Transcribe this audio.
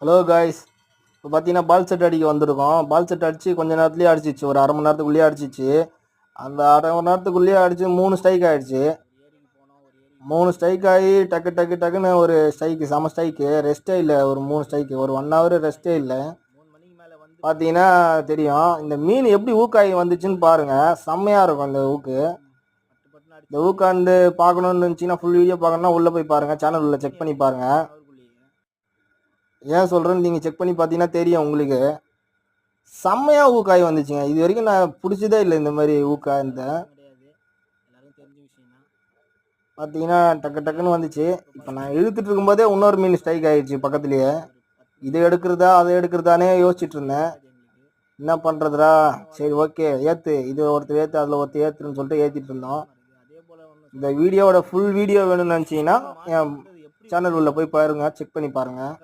Hello guys, இப்போ பார்த்தீங்கன்னா பால் set அடிக்க வந்திருக்கோம். பால் செட் அடித்து கொஞ்ச நேரத்துலேயே அடிச்சிச்சு, ஒரு அரை மணி நேரத்துக்குள்ளேயே அடிச்சிச்சு. அந்த அரை மணி நேரத்துக்குள்ளேயே அடித்து 3 ஸ்ட்ரைக் ஆகிடுச்சு. 3 ஸ்ட்ரைக் ஆகி டக்கு டக்கு டக்குன்னு ஒரு ஸ்ட்ரைக்கு, செம ஸ்ட்ரைக்கு. ரெஸ்ட்டே இல்லை, ஒரு 3 ஸ்ட்ரைக்கு, ஒரு 1 ஹவர் ரெஸ்ட்டே இல்லை. பார்த்தீங்கன்னா தெரியும் இந்த மீன் எப்படி ஊக்காகி வந்துச்சுன்னு பாருங்கள். செம்மையாக இருக்கும் இந்த ஊக்கு. இந்த ஊக்காண்டு பார்க்கணுன்னு இருந்துச்சுன்னா ஃபுல் வீடியோ பார்க்கணுன்னா உள்ளே போய் பாருங்கள், சேனல் உள்ள செக் பண்ணி பாருங்கள். ஏன் சொல்கிறேன்னு நீங்கள் செக் பண்ணி பார்த்தீங்கன்னா தெரியும் உங்களுக்கு. செம்மையாக ஊக்காய் வந்துச்சுங்க. இது வரைக்கும் நான் பிடிச்சதே இல்லை இந்த மாதிரி ஊக்காய். இந்த பார்த்தீங்கன்னா டக்கு டக்குன்னு வந்துச்சு. இப்போ நான் இழுத்துட்டு இருக்கும்போதே இன்னொரு மீன் ஸ்ட்ரைக் ஆகிடுச்சு பக்கத்துலேயே. இதை எடுக்கிறதா அதை எடுக்கிறதானே யோசிச்சுட்டு இருந்தேன். என்ன பண்ணுறதுடா, சரி ஓகே ஏற்று, இது ஒருத்தர் ஏற்று அதில் ஒருத்தர் ஏற்றுன்னு சொல்லிட்டு ஏற்றிட்டு இருந்தோம். இந்த வீடியோவோட ஃபுல் வீடியோ வேணும்னு நினச்சிங்கன்னா என் சேனல் உள்ள போய் பாருங்கள், செக் பண்ணி பாருங்கள்.